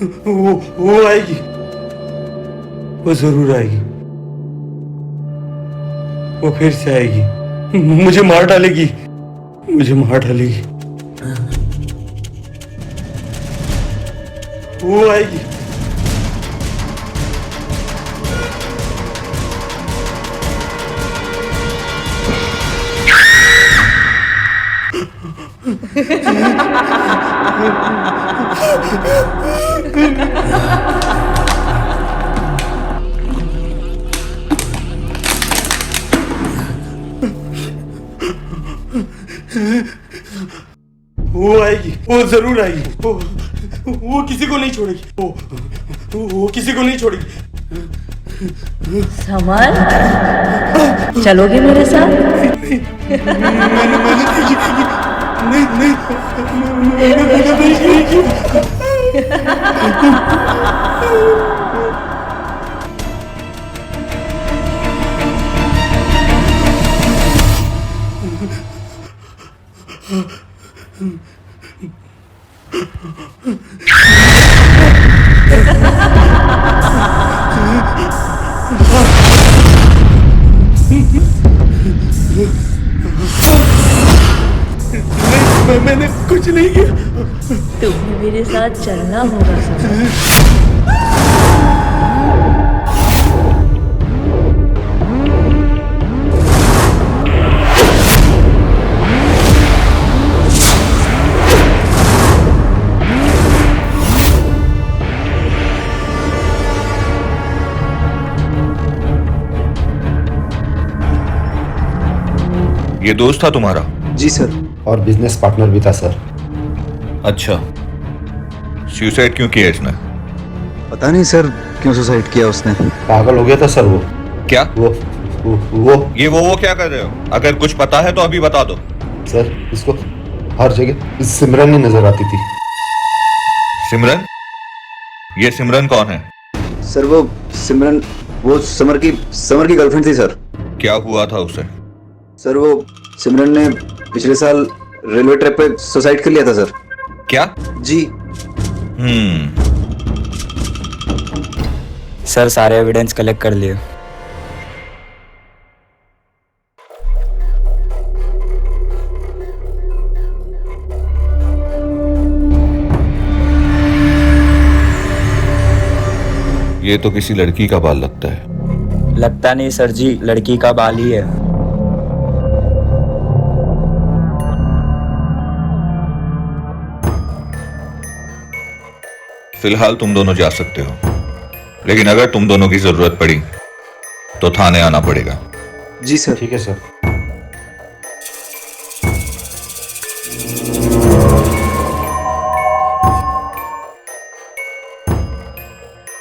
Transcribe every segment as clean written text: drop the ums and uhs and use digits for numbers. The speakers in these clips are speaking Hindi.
वो आएगी, वो जरूर आएगी, वो फिर से आएगी, मुझे मार डालेगी, मुझे मार डालेगी। वो आएगी। वो आएगी, वो जरूर आएगी, वो किसी को नहीं छोड़ेगी, वो किसी को नहीं छोड़ेगी। समर, चलोगे मेरे साथ? मैंने नहीं नहीं मैंने नहीं की। मैंने कुछ नहीं किया। तुम्हें मेरे साथ चलना होगा समर। ये दोस्त था तुम्हारा? जी सर। और बिजनेस पार्टनर भी था सर। अच्छा, सुसाइड क्यों किया इसने? पता नहीं सर क्यों सुसाइड किया उसने। पागल हो गया था सर वो। क्या? वो क्या कर रहे हो? अगर कुछ पता है तो अभी बता दो। सर, इसको हर जगह सिमरन ही नजर आती थी। सिमरन? ये सिमरन कौन है? सर वो सिमरन, वो समर की गर्लफ्रेंड थी सर। क्या हुआ था उसे? सर वो सिमरन ने पिछले साल रेलवे ट्रैक पे सुसाइड कर लिया था सर। क्या? जी। सर सारे एविडेंस कलेक्ट कर लिए। ये तो किसी लड़की का बाल लगता है। लगता नहीं सर जी, लड़की का बाल ही है। फिलहाल तुम दोनों जा सकते हो, लेकिन अगर तुम दोनों की जरूरत पड़ी तो थाने आना पड़ेगा। जी सर। ठीक है सर।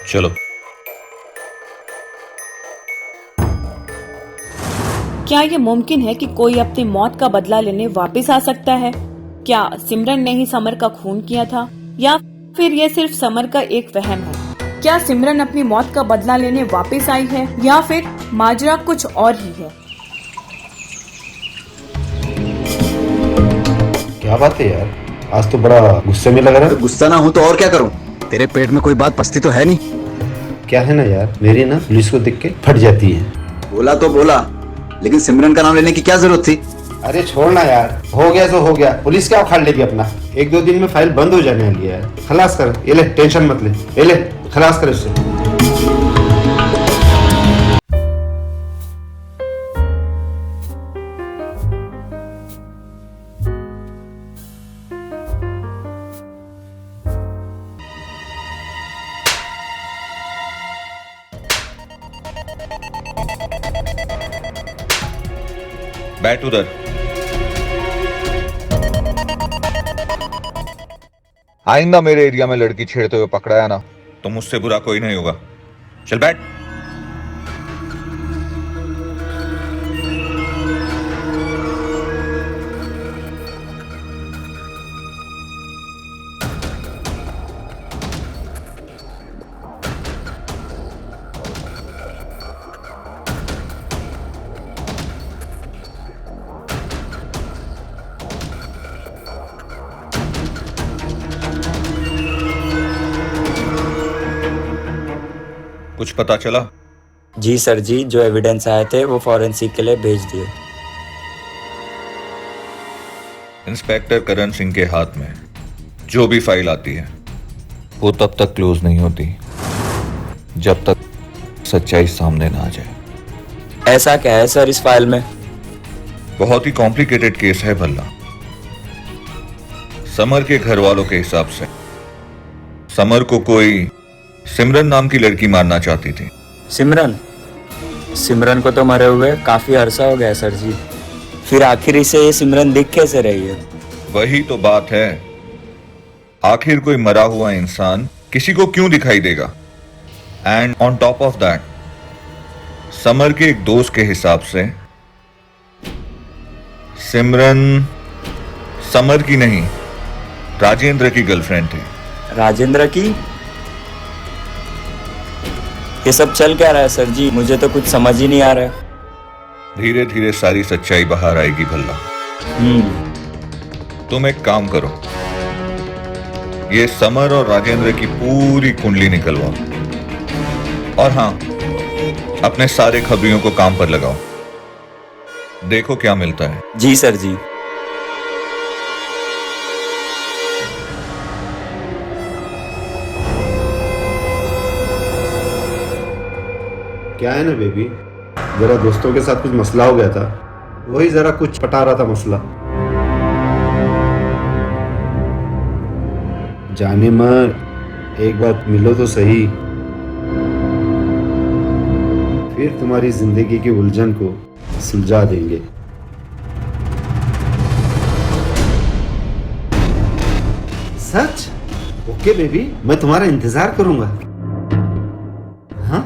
चलो। क्या ये मुमकिन है कि कोई अपनी मौत का बदला लेने वापस आ सकता है? क्या सिमरन ने ही समर का खून किया था, या फिर ये सिर्फ समर का एक वहम है? क्या सिमरन अपनी मौत का बदला लेने वापस आई है, या फिर माजरा कुछ और ही है? क्या बात है यार, आज तो बड़ा गुस्से में लग रहा है। गुस्सा ना हो तो और क्या करूं? तेरे पेट में कोई बात पसती तो है नहीं। क्या है ना यार, मेरी ना पुलिस को देख के फट जाती है। बोला तो बोला, लेकिन सिमरन का नाम लेने की क्या जरूरत थी? अरे छोड़ना यार, हो गया तो हो गया, पुलिस क्या उखाड़ लेगी अपना। 1-2 दिन में फाइल बंद हो जाने वाली है। खलास कर, ये ले, टेंशन मत ले, ये ले खलास कर इससे। बैठ उधर। आइंदा मेरे एरिया में लड़की छेड़ते हुए पकड़ाया ना तो मुझसे बुरा कोई नहीं होगा। चल बैठ। कुछ पता चला? जी सर जी, जो एविडेंस आए थे वो फॉरेंसिक के लिए भेज दिए। इंस्पेक्टर करण सिंह के हाथ में जो भी फाइल आती है वो तब तक क्लोज नहीं होती जब तक सच्चाई सामने ना आ जाए। ऐसा क्या है सर इस फाइल में? बहुत ही कॉम्प्लिकेटेड केस है भल्ला। समर के घर वालों के हिसाब से समर को कोई सिमरन नाम की लड़की मारना चाहती थी। सिमरन? सिमरन को तो मरे हुए काफी अरसा हो गया सर जी, फिर आखिर इसे ये सिमरन दिख कैसे रही है? वही तो बात है, आखिर कोई मरा हुआ इंसान किसी को क्यों दिखाई देगा? And on top of that, summer के एक दोस्त के हिसाब से सिमरन समर की नहीं, राजेंद्र की गर्लफ्रेंड थी। राजेंद्र की? ये सब चल क्या रहा है सर जी? मुझे तो कुछ समझ ही नहीं आ रहा है। धीरे धीरे सारी सच्चाई बाहर आएगी भल्ला। तुम एक काम करो, ये समर और राजेंद्र की पूरी कुंडली निकलवाओ और हाँ, अपने सारे खबरियों को काम पर लगाओ। देखो क्या मिलता है। जी सर जी। क्या है ना बेबी, जरा दोस्तों के साथ कुछ मसला हो गया था, वही जरा कुछ पटा रहा था मसला। जाने मन, एक बार मिलो तो सही, फिर तुम्हारी जिंदगी की उलझन को सुलझा देंगे। सच? ओके बेबी, मैं तुम्हारा इंतजार करूंगा। हाँ,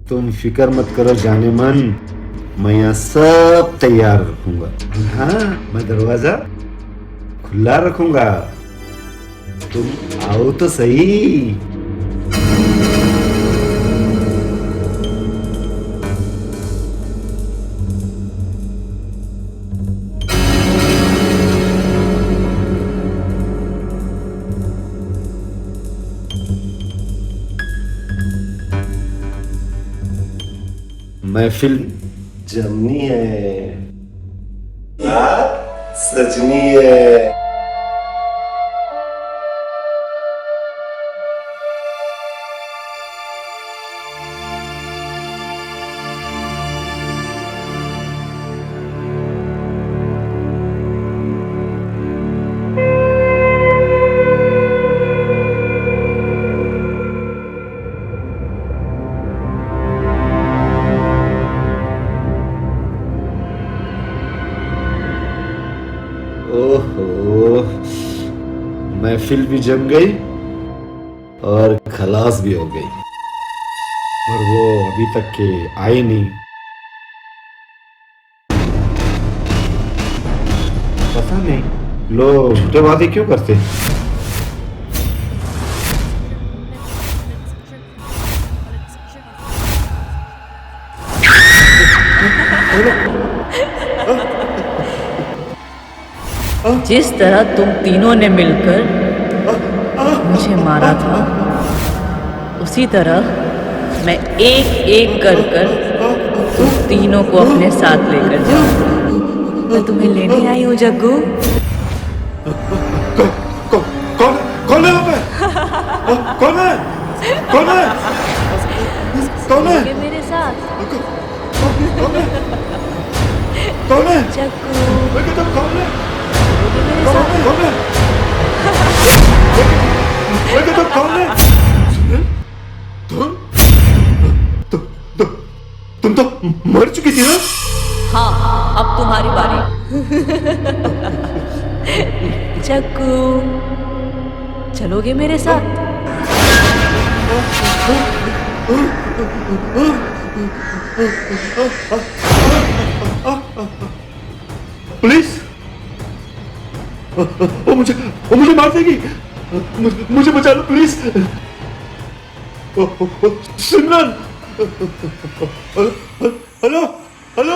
तुम फिक्र मत करो जाने मन, मैं यहाँ सब तैयार रखूंगा। हाँ, मैं दरवाजा खुला रखूंगा, तुम आओ तो सही। महफिल जमनी है, रात सजनी है। ओहो, महफिल भी जम गई और खलास भी हो गई, और वो अभी तक के आए नहीं। पता नहीं लोग झूठे वादे क्यों करते हैं। जिस तरह तुम तीनों ने मिलकर मुझे मारा था, उसी तरह मैं एक एक कर तुम तीनों को अपने साथ लेकर जाऊंगा। मैं तुम्हें लेने आई हूँ जग्गू। कौन है वहाँ पे? कौन है? कौन है? कौन है? चलोगे मेरे साथ? कौन है? जग्गू, कौन है? चलोगे मेरे साथ? कौन है? कौन है? तुम तो मर चुकी थी ना? हाँ, अब तुम्हारी बारी। जग्गू, चलोगे मेरे साथ? पुलिस, वो मुझे मार देगी। मुझे बचा लो प्लीज। Simran, hello hello.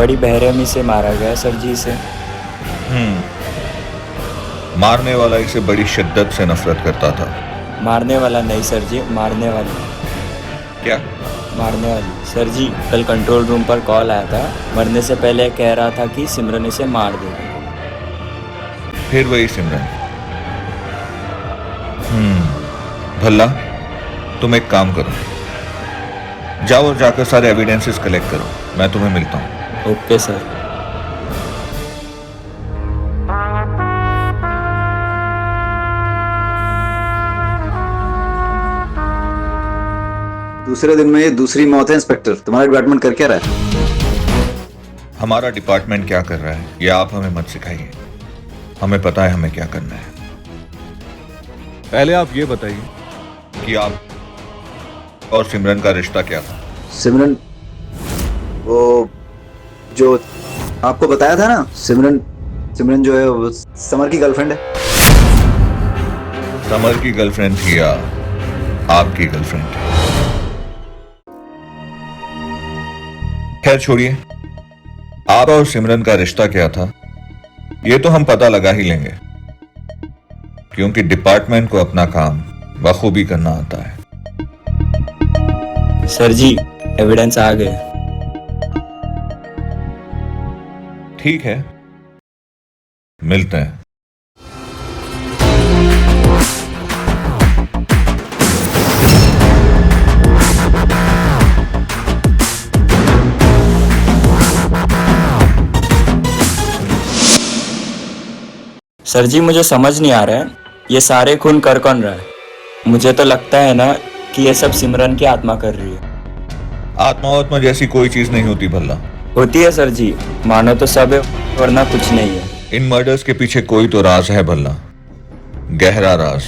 बड़ी बेरहमी से मारा गया सर जी इसे। मारने वाला इसे बड़ी शिद्दत से नफरत करता था। मारने वाला नहीं सर जी, मारने वाली। क्या? मारने वाली सर जी, कल कंट्रोल रूम पर कॉल आया था। मरने से पहले कह रहा था कि सिमरन इसे मार देगी। फिर वही सिमरन। भल्ला, तुम एक काम करो, जाओ और जाकर सारे एविडेंसेस कलेक्ट करो। मैं तुम्हें मिलता हूँ। Okay sir. दूसरे दिन में ये दूसरी मौत है इंस्पेक्टर। तुम्हारा डिपार्टमेंट कर क्या रहा है? हमारा डिपार्टमेंट क्या कर रहा है ये आप हमें मत सिखाइए। हमें पता है हमें क्या करना है। पहले आप ये बताइए कि आप और सिमरन का रिश्ता क्या था? सिमरन, वो जो आपको बताया था ना, सिमरन जो है वो समर की गर्लफ्रेंड है। समर की गर्लफ्रेंड थी या आपकी गर्लफ्रेंड? खैर छोड़िए, आप और सिमरन का रिश्ता क्या था ये तो हम पता लगा ही लेंगे, क्योंकि डिपार्टमेंट को अपना काम बखूबी करना आता है। सर जी, एविडेंस आ गए। ठीक है, मिलते हैं। सर जी, मुझे समझ नहीं आ रहा है ये सारे खून कर कौन रहा है। मुझे तो लगता है ना कि ये सब सिमरन की आत्मा कर रही है। आत्मा जैसी कोई चीज नहीं होती भल्ला। होती है सर जी, मानो तो सब है वरना कुछ नहीं है। इन मर्डर्स के पीछे कोई तो राज है भल्ला, गहरा राज,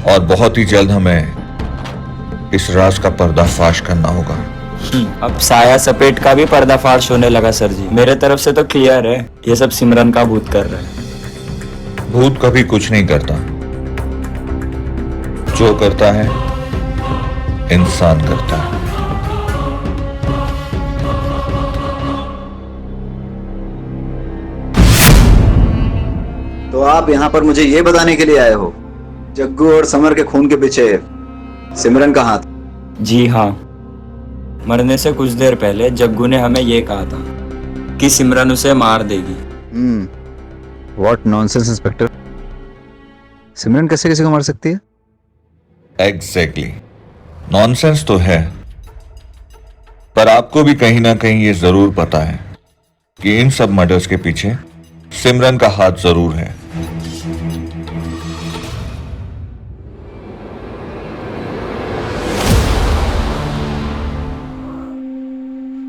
और बहुत ही जल्द हमें इस राज का पर्दाफाश करना होगा। अब साया सपेट का भी पर्दाफाश होने लगा सर जी। मेरे तरफ से तो क्लियर है, ये सब सिमरन का भूत कर रहा है। भूत कभी कुछ नहीं करता, जो करता है इंसान करता है। तो आप यहाँ पर मुझे ये बताने के लिए आए हो जग्गू और समर के खून के पीछे सिमरन का हाथ? जी हाँ, मरने से कुछ देर पहले जग्गू ने हमें ये कहा था कि सिमरन उसे मार देगी। What nonsense inspector. सिमरन कैसे किसी को मार सकती है? एग्जैक्टली, नॉनसेंस तो है, पर आपको भी कहीं ना कहीं ये जरूर पता है कि इन सब मर्डर्स के पीछे सिमरन का हाथ जरूर है।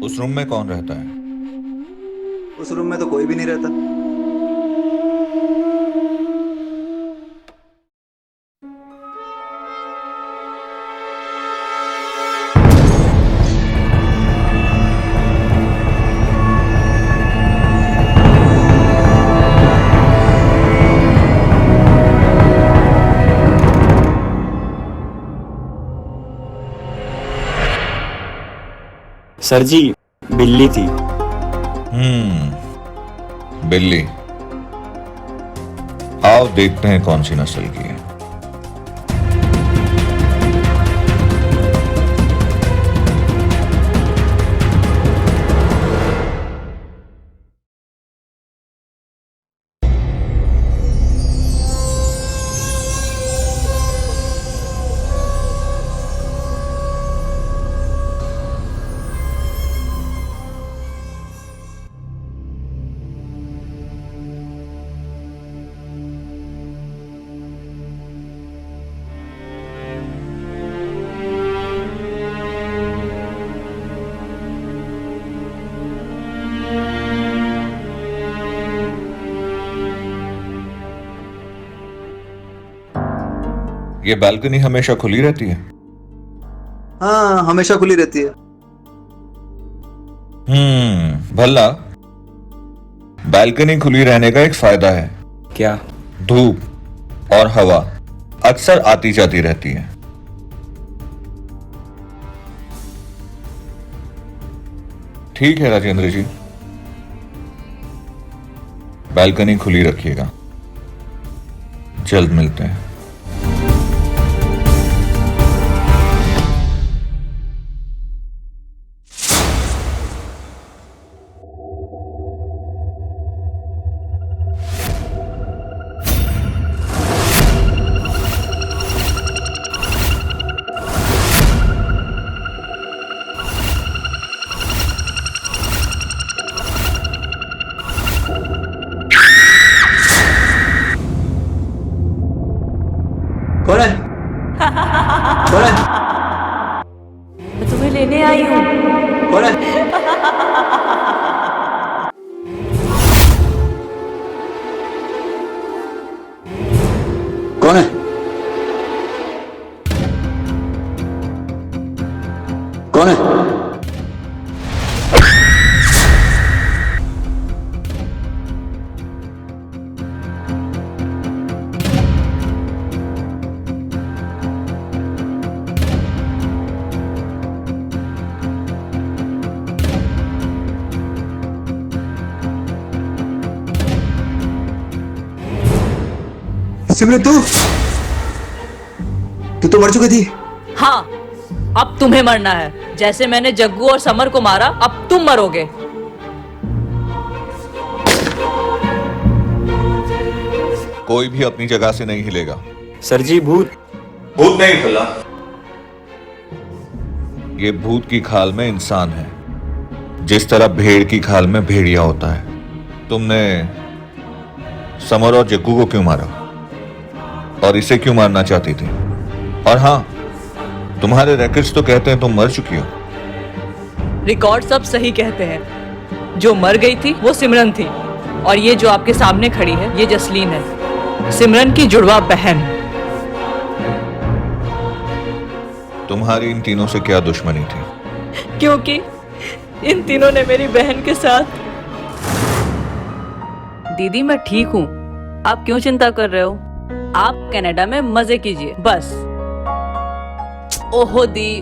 उस रूम में कौन रहता है? उस रूम में तो कोई भी नहीं रहता। सर जी, बिल्ली थी। बिल्ली। आओ देखते हैं कौन सी नस्ल की है। ये बालकनी हमेशा खुली रहती है? हाँ, हमेशा खुली रहती है। भला बालकनी खुली रहने का एक फायदा है। क्या? धूप और हवा अक्सर आती जाती रहती है। ठीक है राजेंद्र जी, बालकनी खुली रखिएगा। जल्द मिलते हैं। कौन है? कौन है? मैं तुम्हें लेने आई हूँ। कौन है? कौन है? कौन है? सिमरन तू तो मर चुकी थी। हाँ, अब तुम्हें मरना है। जैसे मैंने जग्गू और समर को मारा, अब तुम मरोगे। कोई भी अपनी जगह से नहीं हिलेगा। सर जी भूत भूत नहीं खिला। ये भूत की खाल में इंसान है, जिस तरह भेड़ की खाल में भेड़िया होता है। तुमने समर और जग्गू को क्यों मारा और इसे क्यों मारना चाहती थी? और हाँ, तुम्हारे रैकेट्स तो कहते हैं तुम मर चुकी हो। रिकॉर्ड सब सही कहते हैं। जो मर गई थी वो सिमरन थी, और ये जो आपके सामने खड़ी है ये जसलीन है, सिमरन की जुड़वा बहन। तुम्हारी इन तीनों से क्या दुश्मनी थी? क्योंकि इन तीनों ने मेरी बहन के साथ। दीदी मैं ठीक हूँ, आप क्यों चिंता कर रहे हो? आप कनाडा में मजे कीजिए बस। ओहो दी,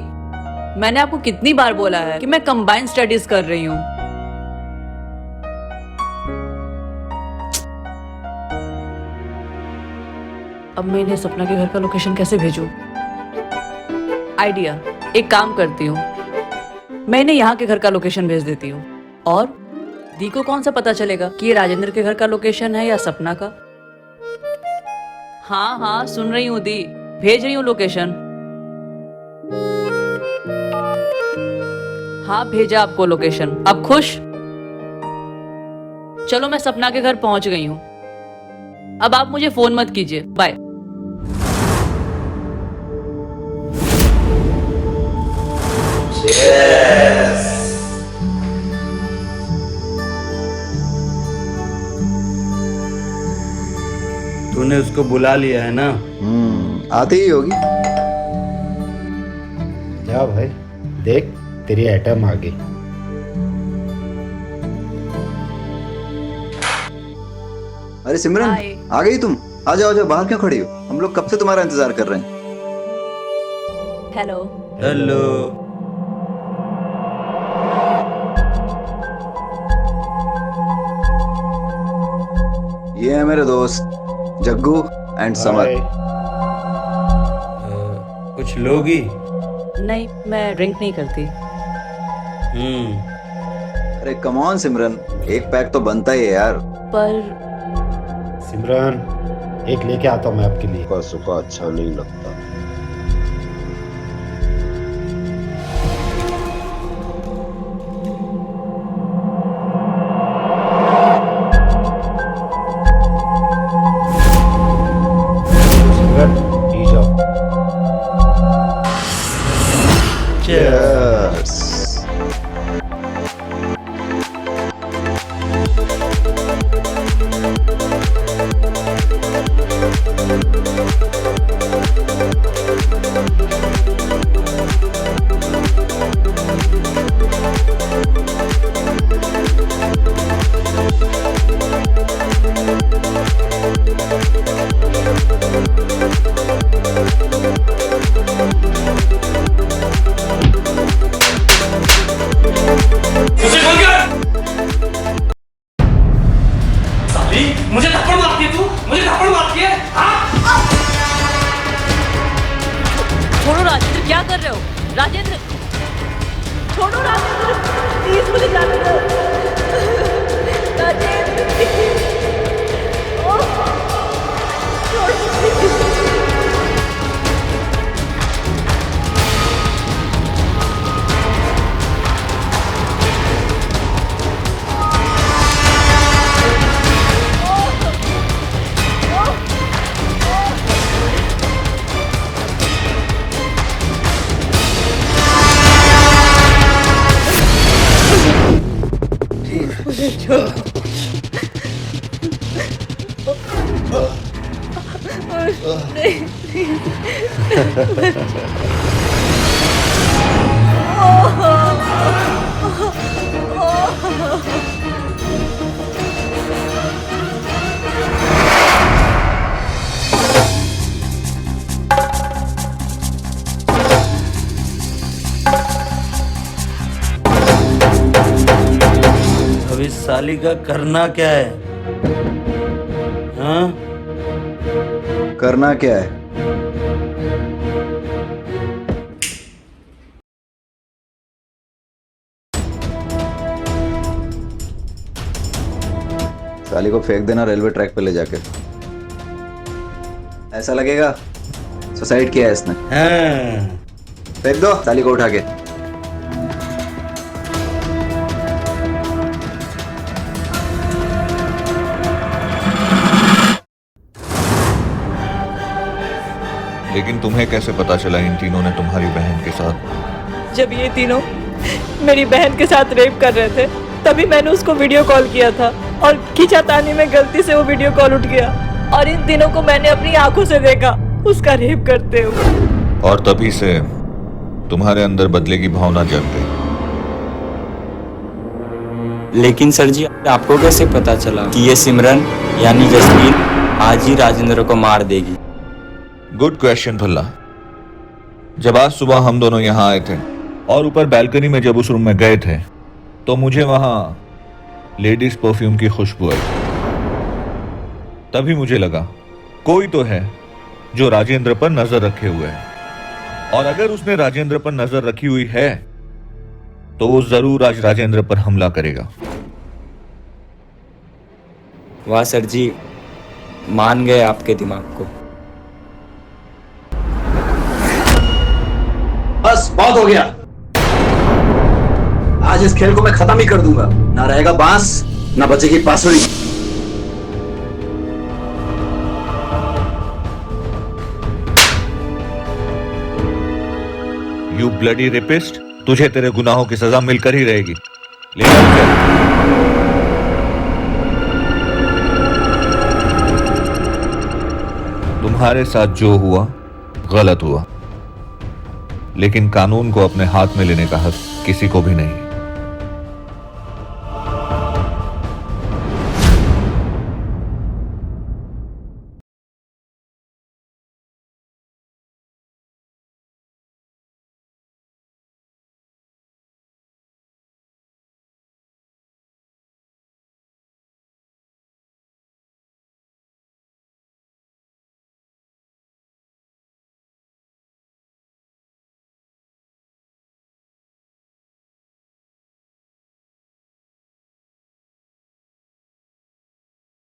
मैंने आपको कितनी बार बोला है कि मैं कंबाइंड स्टडीज कर रही हूँ। अब मैं इन्हें सपना के घर का लोकेशन कैसे भेजूं? आइडिया, एक काम करती हूँ, मैं इन्हें यहाँ के घर का लोकेशन भेज देती हूँ, और दी को कौन सा पता चलेगा कि ये राजेंद्र के घर का लोकेशन है या सपना का? हाँ हाँ सुन रही हूँ दी, भेज रही हूँ लोकेशन। हाँ भेजा आपको लोकेशन, अब खुश? चलो मैं सपना के घर पहुंच गई हूँ, अब आप मुझे फोन मत कीजिए, बाय। तूने उसको बुला लिया है ना? आती ही होगी। जा भाई, देख तेरी आइटम आ गई। अरे सिमरन, हाय। आ गई तुम? आ जाओ, आ जाओ, बाहर क्यों खड़ी हो? हम लोग कब से तुम्हारा इंतजार कर रहे हैं। हेलो। हेलो। ये है मेरे दोस्त जग्गू एंड समर। कुछ लोगी? नहीं, मैं ड्रिंक नहीं करती। अरे कम ऑन सिमरन, एक पैक तो बनता ही है यार। पर सिमरन, एक लेके आता हूँ मैं आपके लिए। सूखा सूखा अच्छा नहीं लगता। सिमरन पी जाओ। Cheers. क्या कर रहे हो राजेंद्र? छोड़ो राजेंद्र, प्लीज मुझे जाने दो। राजेंद्र ओह, छोड़ो प्लीज। अब इस साली का करना क्या है? हाँ? करना क्या है? साली को फेंक देना रेलवे ट्रैक पे ले जाके। ऐसा लगेगा सुसाइड किया है इसने। हाँ। फेंक दो साली को उठा के। लेकिन तुम्हें कैसे पता चला इन तीनों ने तुम्हारी बहन के साथ? जब ये तीनों मेरी बहन के साथ रेप कर रहे थे तभी मैंने उसको वीडियो कॉल किया था और खींचातानी में गलती से वो वीडियो कॉल उठ गया और इन तीनों को मैंने अपनी आंखों से देखा उसका रेप करते हुए। और तभी से तुम्हारे अंदर बदले की भावना जग गई। लेकिन सर जी आपको कैसे पता चला कि ये सिमरन यानी जसमीन आज ही राजेंद्र को मार देगी? Good question Bhalla. जब आज सुबह हम दोनों यहाँ आए थे और ऊपर बैल्कनी में जब उस रूम में गए थे तो मुझे वहां लेडीज परफ्यूम की खुशबू आई। तभी मुझे लगा कोई तो है जो राजेंद्र पर नजर रखे हुए है, और अगर उसने राजेंद्र पर नजर रखी हुई है तो वो जरूर आज राजेंद्र पर हमला करेगा। वाह सर जी, मान गए आपके दिमाग को। बस बहुत हो गया। आज इस खेल को मैं खत्म ही कर दूंगा। ना रहेगा बांस ना बचेगी बांसुरी। यू ब्लडी रेपिस्ट, तुझे तेरे गुनाहों की सजा मिलकर ही रहेगी। लेकिन तुम्हारे साथ जो हुआ गलत हुआ, लेकिन कानून को अपने हाथ में लेने का हक किसी को भी नहीं।